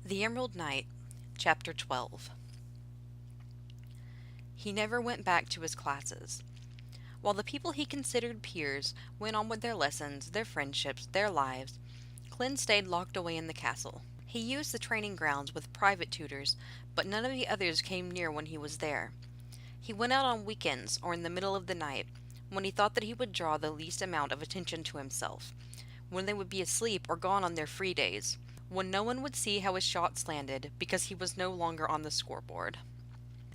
The Emerald Knight, Chapter 12. He never went back to his classes. While the people he considered peers went on with their lessons, their friendships, their lives, Clyn stayed locked away in the castle. He used the training grounds with private tutors, but none of the others came near when he was there. He went out on weekends or in the middle of the night, when he thought that he would draw the least amount of attention to himself, when they would be asleep or gone on their free days, when no one would see how his shots landed because he was no longer on the scoreboard.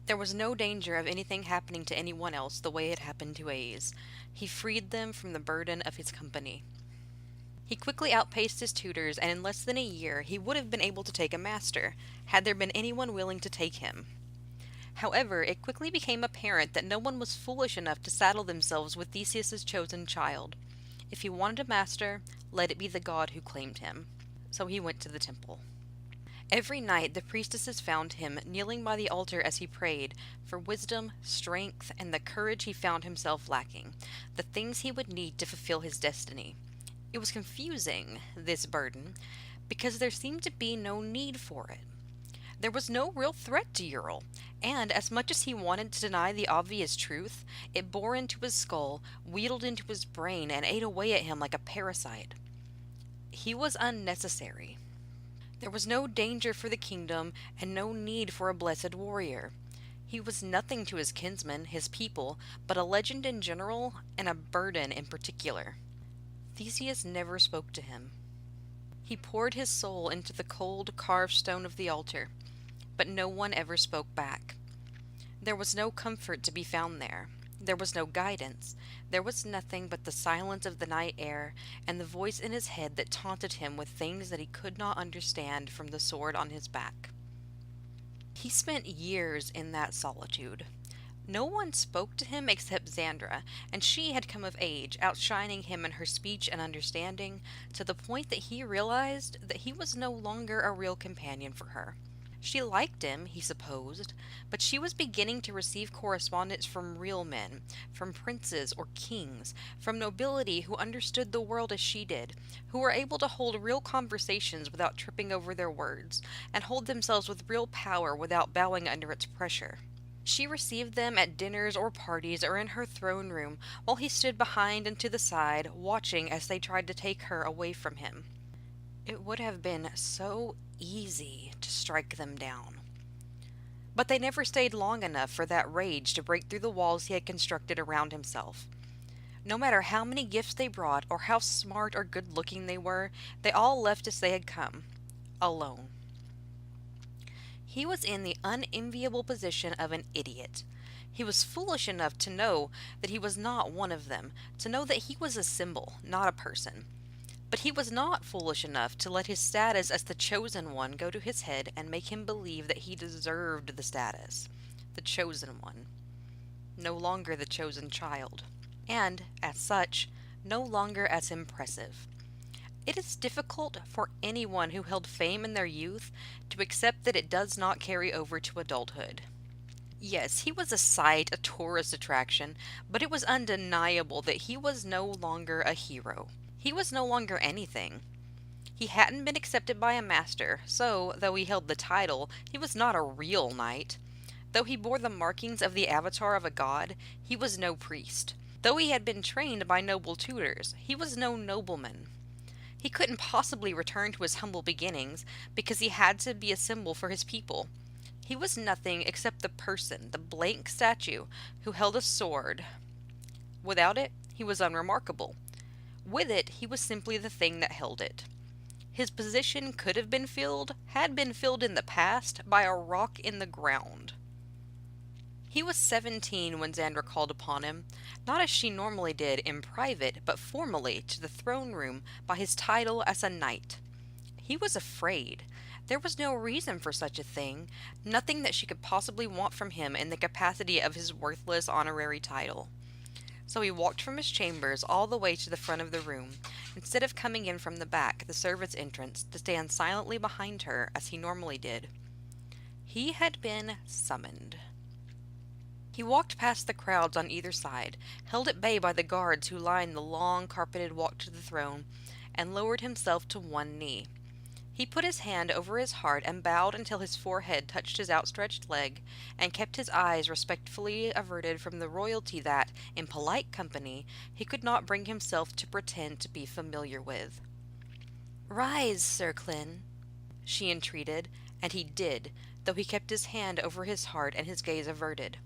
There was no danger of anything happening to anyone else the way it happened to A's. He freed them from the burden of his company. He quickly outpaced his tutors, and in less than a year he would have been able to take a master, had there been anyone willing to take him. However, it quickly became apparent that no one was foolish enough to saddle themselves with Theseus's chosen child. If he wanted a master, let it be the god who claimed him. So he went to the temple. Every night the priestesses found him kneeling by the altar as he prayed for wisdom, strength, and the courage he found himself lacking, the things he would need to fulfill his destiny. It was confusing, this burden, because there seemed to be no need for it. There was no real threat to Ural, and as much as he wanted to deny the obvious truth, it bore into his skull, wheedled into his brain, and ate away at him like a parasite. He was unnecessary. There was no danger for the kingdom, and no need for a blessed warrior. He was nothing to his kinsmen, his people, but a legend in general, and a burden in particular. Theseus never spoke to him. He poured his soul into the cold, carved stone of the altar, but no one ever spoke back. There was no comfort to be found there. There was no guidance. There was nothing but the silence of the night air and the voice in his head that taunted him with things that he could not understand from the sword on his back. He spent years in that solitude. No one spoke to him except Xandra, and she had come of age, outshining him in her speech and understanding, to the point that he realized that he was no longer a real companion for her. She liked him, he supposed, but she was beginning to receive correspondence from real men, from princes or kings, from nobility who understood the world as she did, who were able to hold real conversations without tripping over their words, and hold themselves with real power without bowing under its pressure. She received them at dinners or parties or in her throne room, while he stood behind and to the side, watching as they tried to take her away from him. It would have been so easy to strike them down. But they never stayed long enough for that rage to break through the walls he had constructed around himself. No matter how many gifts they brought, or how smart or good-looking they were, they all left as they had come, alone. He was in the unenviable position of an idiot. He was foolish enough to know that he was not one of them, to know that he was a symbol, not a person. But he was not foolish enough to let his status as the chosen one go to his head and make him believe that he deserved the status. The chosen one. No longer the chosen child. And, as such, no longer as impressive. It is difficult for anyone who held fame in their youth to accept that it does not carry over to adulthood. Yes, he was a sight, a tourist attraction, but it was undeniable that he was no longer a hero. He was no longer anything. He hadn't been accepted by a master, so, though he held the title, he was not a real knight. Though he bore the markings of the avatar of a god, he was no priest. Though he had been trained by noble tutors, he was no nobleman. He couldn't possibly return to his humble beginnings, because he had to be a symbol for his people. He was nothing except the person, the blank statue, who held a sword. Without it, he was unremarkable. With it, he was simply the thing that held it. His position could have been filled, had been filled in the past, by a rock in the ground. He was 17 when Xandra called upon him, not as she normally did in private, but formally to the throne room by his title as a knight. He was afraid. There was no reason for such a thing, nothing that she could possibly want from him in the capacity of his worthless honorary title. So he walked from his chambers all the way to the front of the room, instead of coming in from the back, the servants' entrance, to stand silently behind her as he normally did. He had been summoned. He walked past the crowds on either side, held at bay by the guards who lined the long carpeted walk to the throne, and lowered himself to one knee. He put his hand over his heart and bowed until his forehead touched his outstretched leg, and kept his eyes respectfully averted from the royalty that, in polite company, he could not bring himself to pretend to be familiar with. "Rise, Sir Clyn," she entreated, and he did, though he kept his hand over his heart and his gaze averted.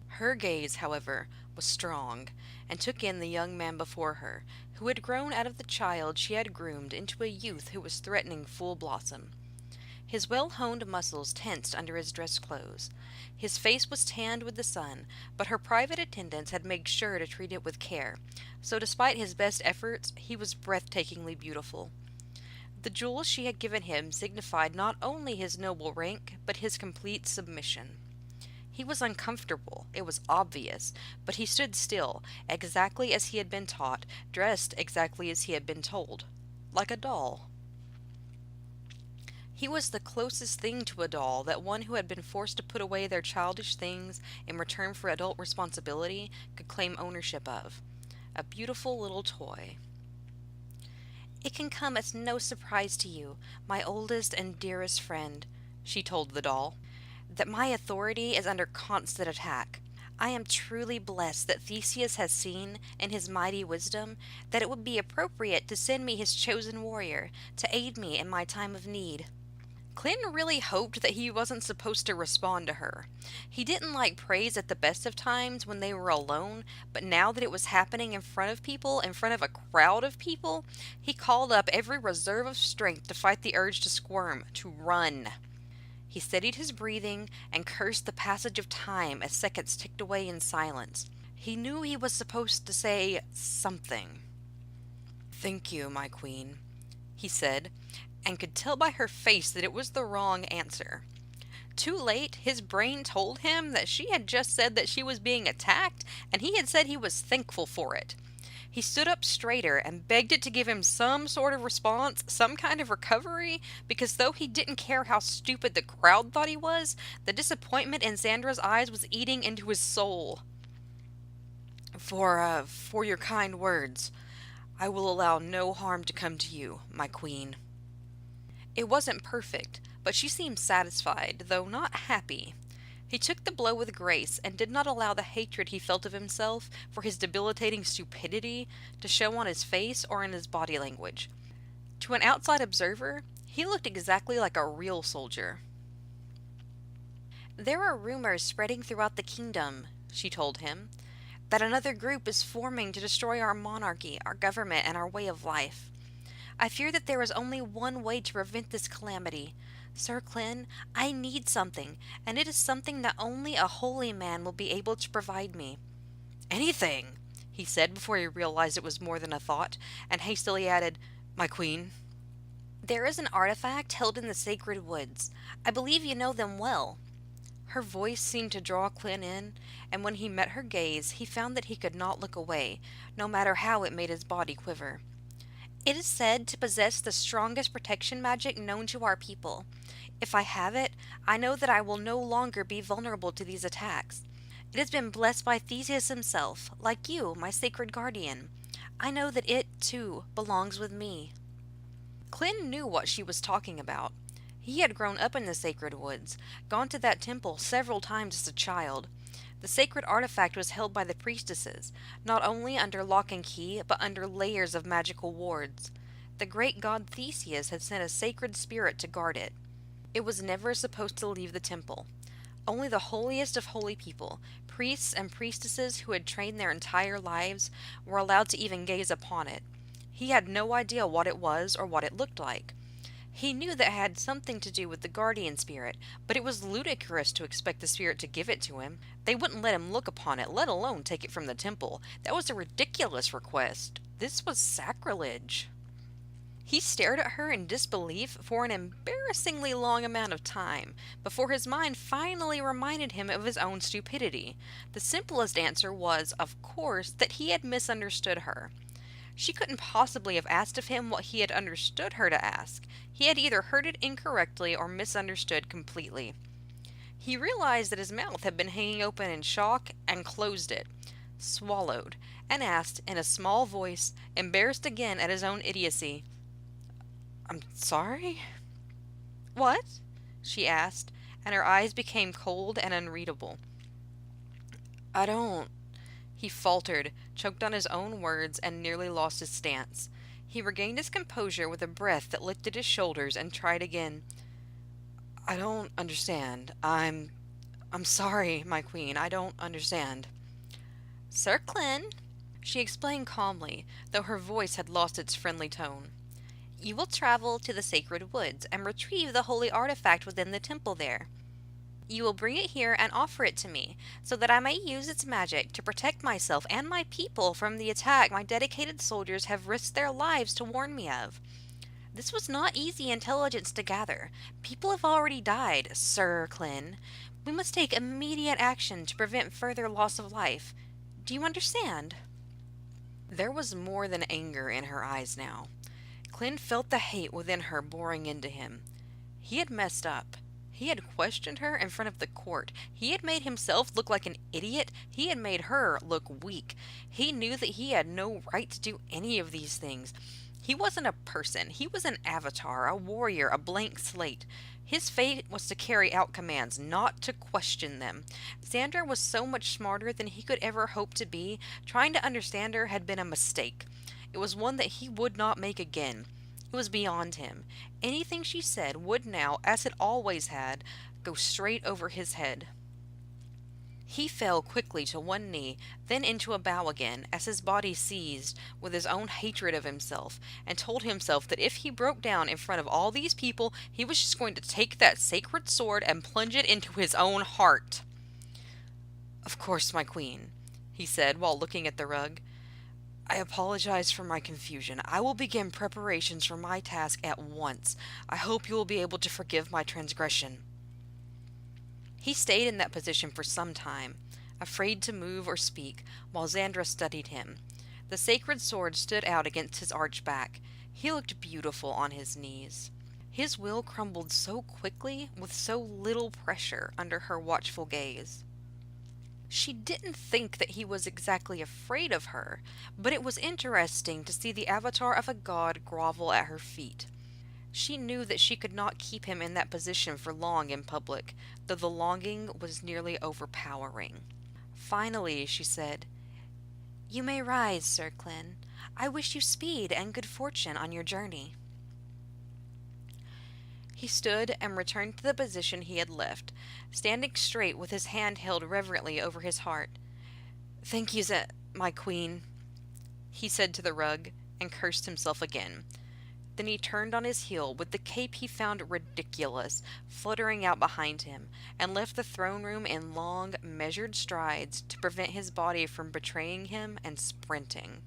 Her gaze, however, was strong, and took in the young man before her, who had grown out of the child she had groomed into a youth who was threatening full blossom. His well-honed muscles tensed under his dress clothes. His face was tanned with the sun, but her private attendants had made sure to treat it with care, so despite his best efforts, he was breathtakingly beautiful. The jewels she had given him signified not only his noble rank, but his complete submission. He was uncomfortable, it was obvious, but he stood still, exactly as he had been taught, dressed exactly as he had been told. Like a doll. He was the closest thing to a doll that one who had been forced to put away their childish things in return for adult responsibility could claim ownership of. A beautiful little toy. "It can come as no surprise to you, my oldest and dearest friend," she told the doll, "that my authority is under constant attack. I am truly blessed that Theseus has seen, in his mighty wisdom, that it would be appropriate to send me his chosen warrior to aid me in my time of need." Clinton really hoped that he wasn't supposed to respond to her. He didn't like praise at the best of times when they were alone, but now that it was happening in front of people, in front of a crowd of people, he called up every reserve of strength to fight the urge to squirm, to run. He steadied his breathing and cursed the passage of time as seconds ticked away in silence. He knew he was supposed to say something. "Thank you, my queen," he said, and could tell by her face that it was the wrong answer. Too late, his brain told him that she had just said that she was being attacked, and he had said he was thankful for it. He stood up straighter and begged it to give him some sort of response, some kind of recovery, because though he didn't care how stupid the crowd thought he was, the disappointment in Xandra's eyes was eating into his soul. For your kind words. I will allow no harm to come to you, my queen." It wasn't perfect, but she seemed satisfied, though not happy. He took the blow with grace and did not allow the hatred he felt of himself for his debilitating stupidity to show on his face or in his body language. To an outside observer, he looked exactly like a real soldier. "There are rumors spreading throughout the kingdom," she told him, "that another group is forming to destroy our monarchy, our government, and our way of life. I fear that there is only one way to prevent this calamity. Sir Clyn, I need something, and it is something that only a holy man will be able to provide me." "Anything," he said before he realized it was more than a thought, and hastily added, "My queen." "There is an artifact held in the sacred woods. I believe you know them well." Her voice seemed to draw Clyn in, and when he met her gaze, he found that he could not look away, no matter how it made his body quiver. "It is said to possess the strongest protection magic known to our people. If I have it, I know that I will no longer be vulnerable to these attacks. It has been blessed by Theseus himself, like you, my sacred guardian. I know that it, too, belongs with me." Clyn knew what she was talking about. He had grown up in the sacred woods, gone to that temple several times as a child. The sacred artifact was held by the priestesses, not only under lock and key, but under layers of magical wards. The great god Theseus had sent a sacred spirit to guard it. It was never supposed to leave the temple. Only the holiest of holy people, priests and priestesses who had trained their entire lives, were allowed to even gaze upon it. He had no idea what it was or what it looked like. He knew that it had something to do with the guardian spirit, but it was ludicrous to expect the spirit to give it to him. They wouldn't let him look upon it, let alone take it from the temple. That was a ridiculous request. This was sacrilege. He stared at her in disbelief for an embarrassingly long amount of time, before his mind finally reminded him of his own stupidity. The simplest answer was, of course, that he had misunderstood her. She couldn't possibly have asked of him what he had understood her to ask. He had either heard it incorrectly or misunderstood completely. He realized that his mouth had been hanging open in shock and closed it, swallowed, and asked in a small voice, embarrassed again at his own idiocy, I'm sorry? What? She asked, and her eyes became cold and unreadable. I don't. He faltered, choked on his own words, and nearly lost his stance. He regained his composure with a breath that lifted his shoulders and tried again. I don't understand. I'm sorry, my queen. I don't understand. Sir Clin, she explained calmly, though her voice had lost its friendly tone. You will travel to the sacred woods and retrieve the holy artifact within the temple there. You will bring it here and offer it to me, so that I may use its magic to protect myself and my people from the attack my dedicated soldiers have risked their lives to warn me of. This was not easy intelligence to gather. People have already died, Sir Clin. We must take immediate action to prevent further loss of life. Do you understand? There was more than anger in her eyes now. Clin felt the hate within her boring into him. He had messed up. He had questioned her in front of the court. He had made himself look like an idiot. He had made her look weak. He knew that he had no right to do any of these things. He wasn't a person. He was an avatar, a warrior, a blank slate. His fate was to carry out commands, not to question them. Xandra was so much smarter than he could ever hope to be. Trying to understand her had been a mistake. It was one that he would not make again. It was beyond him. Anything she said would now, as it always had, go straight over his head. He fell quickly to one knee, then into a bow again, as his body seized with his own hatred of himself, and told himself that if he broke down in front of all these people, he was just going to take that sacred sword and plunge it into his own heart. Of course, my queen, he said while looking at the rug. I apologize for my confusion. I will begin preparations for my task at once. I hope you will be able to forgive my transgression. He stayed in that position for some time, afraid to move or speak, while Xandra studied him. The sacred sword stood out against his arched back. He looked beautiful on his knees. His will crumbled so quickly, with so little pressure, under her watchful gaze. She didn't think that he was exactly afraid of her, but it was interesting to see the avatar of a god grovel at her feet. She knew that she could not keep him in that position for long in public, though the longing was nearly overpowering. Finally, she said, You may rise, Sir Clin. I wish you speed and good fortune on your journey. He stood and returned to the position he had left, standing straight with his hand held reverently over his heart. Thank you, my queen, he said to the rug, and cursed himself again. Then he turned on his heel, with the cape he found ridiculous fluttering out behind him, and left the throne room in long, measured strides to prevent his body from betraying him and sprinting.